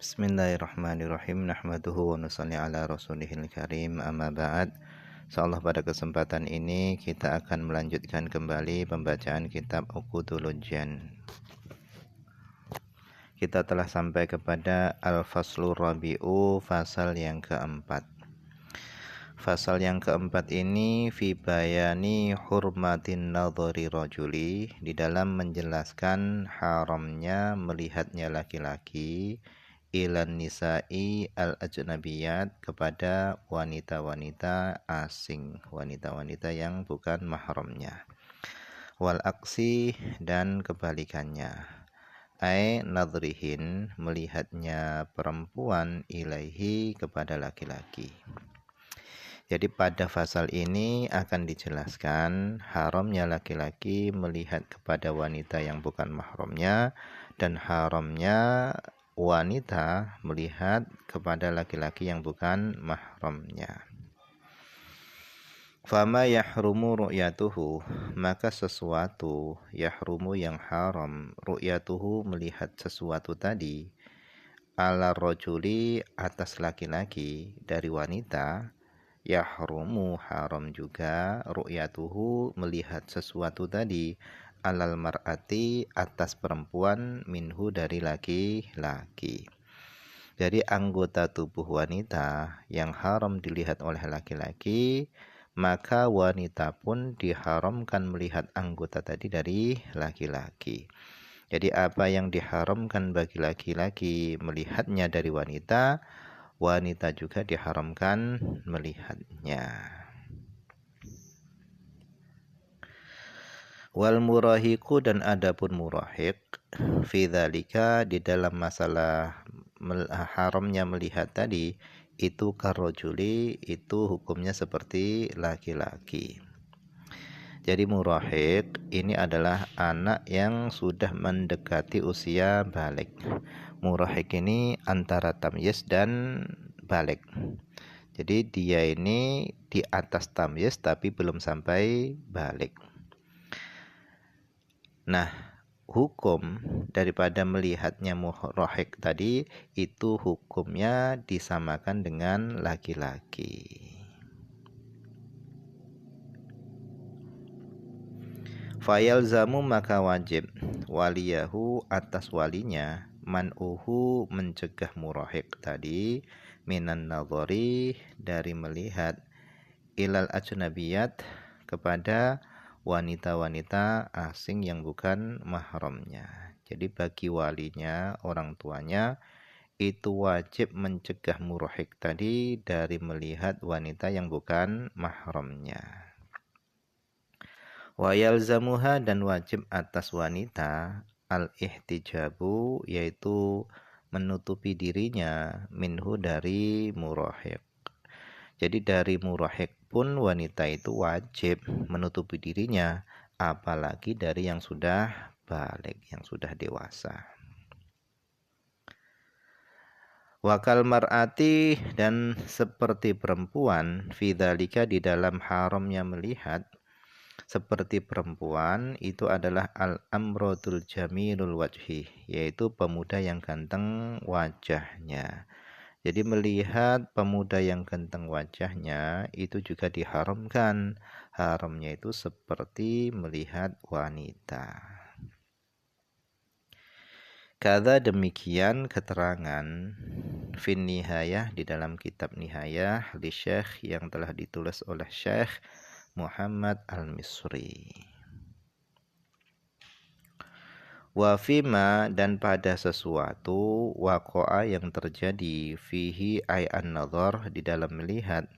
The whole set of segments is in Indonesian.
Bismillahirrahmanirrahim. Nahmaduhu wa nusalli ala rasulihil karim. Amma ba'd. Insyaallah pada kesempatan ini kita akan melanjutkan kembali pembacaan kitab Uqudul Jan. Kita telah sampai kepada Al-Faslur Rabi'u, fasal yang keempat. Fasal yang keempat ini fi bayani hurmatin nadhari rajuli, di dalam menjelaskan haramnya melihatnya laki-laki ilan nisa'i al-ajnabiyat, kepada wanita-wanita asing, wanita-wanita yang bukan mahramnya. Wal aksi, dan kebalikannya. Ai nadhrihin, melihatnya perempuan ilaihi, kepada laki-laki. Jadi pada fasal ini akan dijelaskan haramnya laki-laki melihat kepada wanita yang bukan mahramnya, dan haramnya wanita melihat kepada laki-laki yang bukan mahramnya. Fama yahrumu ru'yatuhu, maka sesuatu yahrumu yang haram, ru'yatuhu melihat sesuatu tadi, ala rajuli atas laki-laki dari wanita, yahrumu haram juga ru'yatuhu melihat sesuatu tadi, alal mar'ati atas perempuan, minhu dari laki-laki. Jadi anggota tubuh wanita yang haram dilihat oleh laki-laki, maka wanita pun diharamkan melihat anggota tadi dari laki-laki. Jadi apa yang diharamkan bagi laki-laki melihatnya dari wanita, wanita juga diharamkan melihatnya. Wal murahiku, dan adapun murahik, fi dzalika, di dalam masalah haramnya melihat tadi, itu karrajuli, itu hukumnya seperti laki-laki. Jadi murahik ini adalah anak yang sudah mendekati usia balik. Murahik ini antara tamyiz dan balik. Jadi dia ini di atas tamyiz tapi belum sampai balik. Nah, hukum daripada melihatnya murahik tadi, itu hukumnya disamakan dengan laki-laki. Fayalzamu, maka wajib waliyahu atas walinya, man'uhu mencegah murahik tadi, minan nadhari dari melihat, ilal ajnabiyat kepada wanita-wanita asing yang bukan mahramnya. Jadi bagi walinya, orang tuanya, itu wajib mencegah murahik tadi dari melihat wanita yang bukan mahramnya. Wa yalzamuha, dan wajib atas wanita, al-ihtijabu, yaitu menutupi dirinya, minhu dari murahik. Jadi dari murahik pun wanita itu wajib menutupi dirinya, apalagi dari yang sudah balik, yang sudah dewasa. Wakal mar'ati, dan seperti perempuan, fi dzalika, di dalam haramnya melihat, seperti perempuan itu adalah al-amrodul jamilul wajhi, yaitu pemuda yang ganteng wajahnya. Jadi melihat pemuda yang ganteng wajahnya itu juga diharamkan. Haramnya itu seperti melihat wanita. Kada demikian keterangan fin nihayah, di dalam kitab nihayah li Syekh, yang telah ditulis oleh Syekh Muhammad Al-Misri. Wa fima, dan pada sesuatu, waqa'a yang terjadi, fihi ay an-nadhar, di dalam melihat,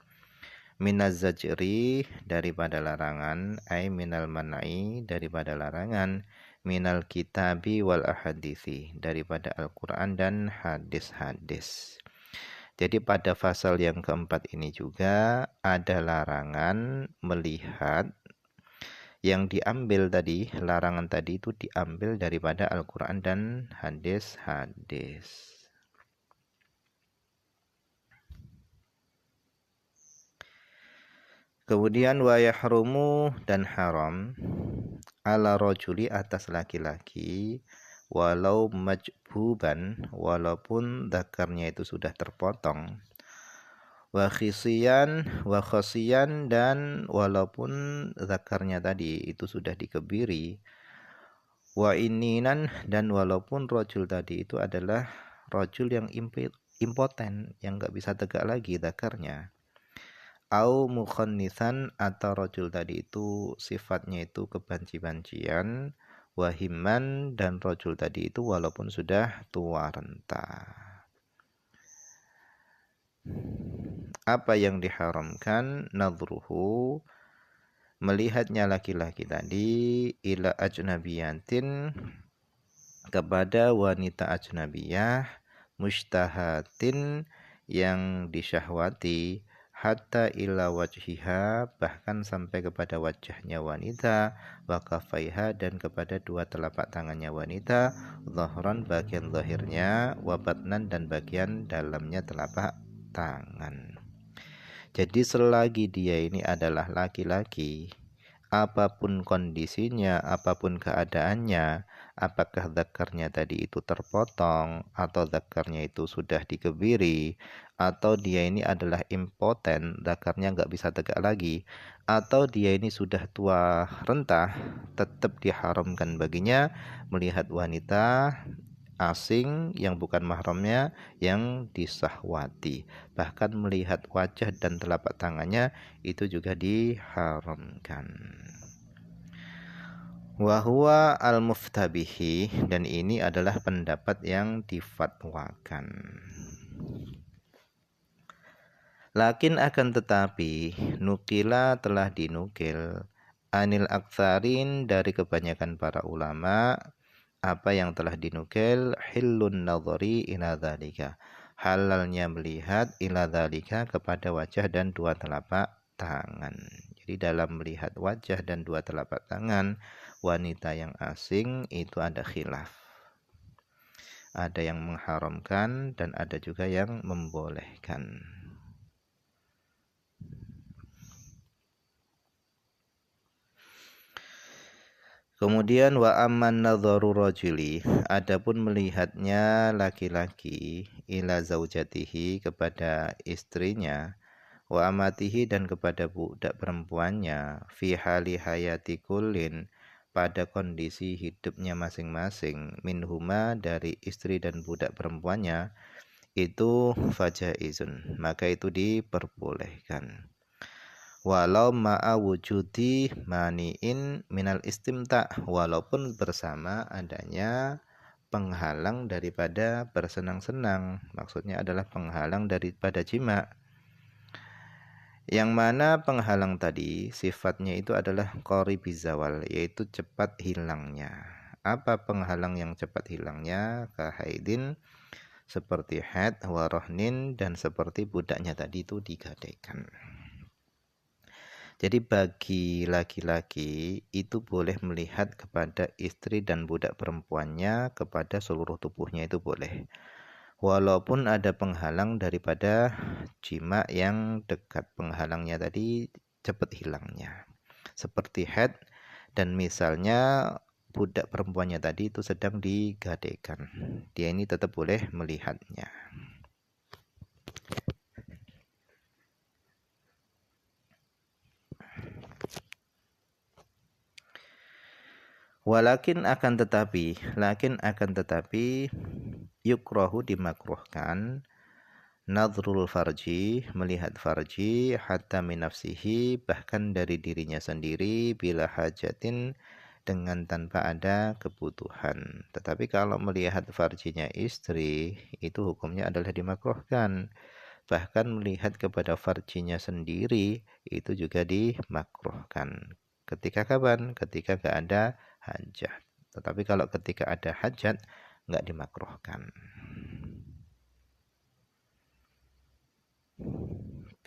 minaz zajri, daripada larangan, ay minal man'i, daripada larangan, minal kitabi wal ahadithi, daripada Al-Quran dan hadis-hadis. Jadi pada fasal yang keempat ini juga ada larangan melihat, yang diambil tadi, larangan tadi itu diambil daripada Al-Quran dan hadis-hadis. Kemudian wa yahrumu, dan haram, ala rajuli atas laki-laki, walau majbuban, walaupun dzakarnya itu sudah terpotong, wa khosiyan, dan walaupun zakarnya tadi itu sudah dikebiri, wa ininan, dan walaupun rojul tadi itu adalah rojul yang impoten, yang nggak bisa tegak lagi zakarnya, au mukhannisan, atau rojul tadi itu sifatnya itu kebanci-bancian, wahiman, dan rojul tadi itu walaupun sudah tua renta. Apa yang diharamkan? Nadruhu, melihatnya laki-laki tadi, ila ajnabiyantin, kepada wanita ajnabiyah, mustahatin, yang disyahwati, hatta ila wajhiha, bahkan sampai kepada wajahnya wanita, wa kafaiha, dan kepada dua telapak tangannya wanita, zahran, bagian zahirnya, wa batnan, dan bagian dalamnya telapak tangan. Jadi selagi dia ini adalah laki-laki, apapun kondisinya, apapun keadaannya, apakah zakarnya tadi itu terpotong, atau zakarnya itu sudah dikebiri, atau dia ini adalah impoten, zakarnya nggak bisa tegak lagi, atau dia ini sudah tua renta, tetap diharamkan baginya melihat wanita asing yang bukan mahramnya yang disahwati. Bahkan melihat wajah dan telapak tangannya itu juga diharamkan. Wahwa al-muftabihi, dan ini adalah pendapat yang difatwakan. Lakin akan tetapi nukila, telah dinukil, anil aktsarin, dari kebanyakan para ulama, apa yang telah dinukil, hillun nadhari ila dzalika, halalnya melihat ila dzalika, kepada wajah dan dua telapak tangan. Jadi dalam melihat wajah dan dua telapak tangan wanita yang asing itu ada khilaf. Ada yang mengharamkan dan ada juga yang membolehkan. Kemudian wa amman nadharu rajuli, adapun melihatnya laki-laki, ila zaujatihi, kepada istrinya, wa amatihi, dan kepada budak perempuannya, fi hali hayati kullin, pada kondisi hidupnya masing-masing, minhuma, dari istri dan budak perempuannya, itu fajaizun, maka itu diperbolehkan. Walau ma'a wujudi mani'in minal istimta', walaupun bersama adanya penghalang daripada bersenang-senang, maksudnya adalah penghalang daripada jima. Yang mana penghalang tadi sifatnya itu adalah qaribiz zawal, yaitu cepat hilangnya. Apa penghalang yang cepat hilangnya? Kahaidin, seperti haid, warohnin, dan seperti budaknya tadi itu digadaikan. Jadi bagi laki-laki itu boleh melihat kepada istri dan budak perempuannya, kepada seluruh tubuhnya itu boleh. Walaupun ada penghalang daripada jima yang dekat, penghalangnya tadi cepat hilangnya. Seperti haid, dan misalnya budak perempuannya tadi itu sedang digadaikan, dia ini tetap boleh melihatnya. Lakin akan tetapi yukrahu, dimakruhkan, nadhrul farji, melihat farji, hatta min nafsihi, bahkan dari dirinya sendiri, bila hajatin, dengan tanpa ada kebutuhan. Tetapi kalau melihat farjinya istri, itu hukumnya adalah dimakruhkan. Bahkan melihat kepada farjinya sendiri itu juga dimakruhkan. Ketika kapan? Ketika gak ada hajat. Tetapi kalau ketika ada hajat nggak dimakruhkan.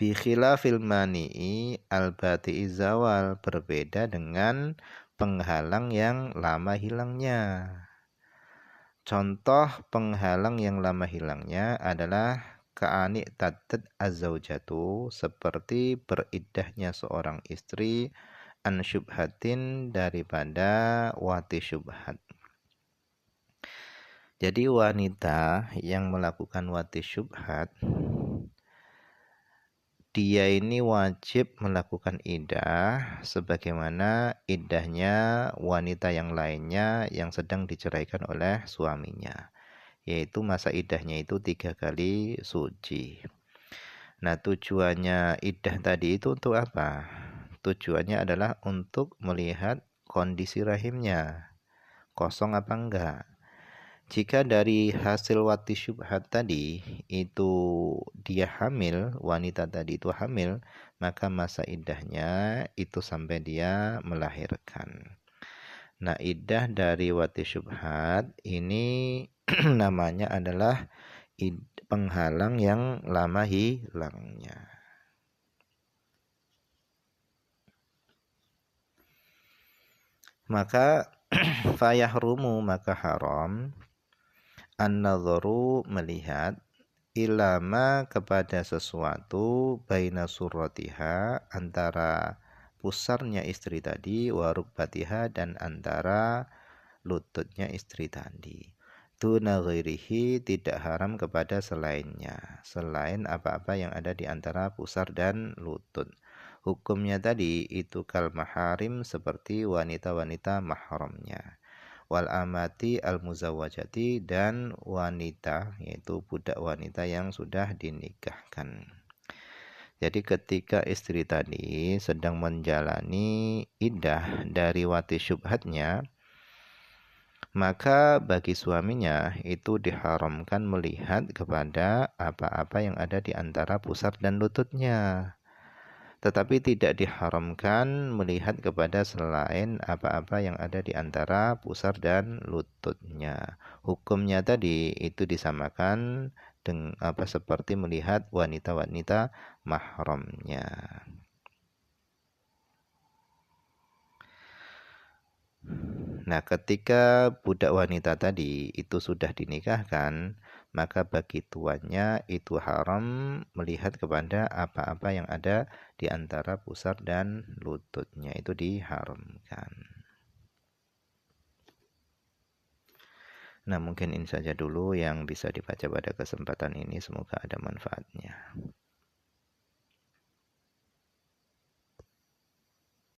Bi khilafil mani'i al-bati'i zawal, berbeda dengan penghalang yang lama hilangnya. Contoh penghalang yang lama hilangnya adalah ka'ani taddad az-zaujatu, seperti beriddahnya seorang istri, an syubhatin, daripada wati syubhat. Jadi wanita yang melakukan wati syubhat, dia ini wajib melakukan iddah sebagaimana iddahnya wanita yang lainnya yang sedang diceraikan oleh suaminya. Yaitu masa iddahnya itu 3 kali suci. Nah, tujuannya iddah tadi itu untuk apa? Tujuannya adalah untuk melihat kondisi rahimnya, kosong apa enggak. Jika dari hasil wati syubhat tadi itu dia hamil, wanita tadi itu hamil, maka masa iddahnya itu sampai dia melahirkan. Nah, iddah dari wati syubhat ini namanya adalah penghalang yang lama hilangnya. Maka fayahrumu, maka haram an-nadharu, melihat, ilama, kepada sesuatu, baina surratiha, antara pusarnya istri tadi, wa rukbatiha, dan antara lututnya istri tadi. Tuna ghairihi, tidak haram kepada selainnya, selain apa-apa yang ada di antara pusar dan lutut. Hukumnya tadi itu kal maharim, seperti wanita-wanita mahramnya. Wal amati al muzawwajati, dan wanita, yaitu budak wanita yang sudah dinikahkan. Jadi ketika istri tadi sedang menjalani iddah dari wati syubhatnya, maka bagi suaminya itu diharamkan melihat kepada apa-apa yang ada di antara pusar dan lututnya. Tetapi tidak diharamkan melihat kepada selain apa-apa yang ada di antara pusar dan lututnya. Hukumnya tadi itu disamakan dengan seperti melihat wanita-wanita mahramnya. Nah, ketika budak wanita tadi itu sudah dinikahkan, maka bagi tuannya itu haram melihat kepada apa-apa yang ada di antara pusar dan lututnya, itu diharamkan. Nah, mungkin ini saja dulu yang bisa dibaca pada kesempatan ini, semoga ada manfaatnya.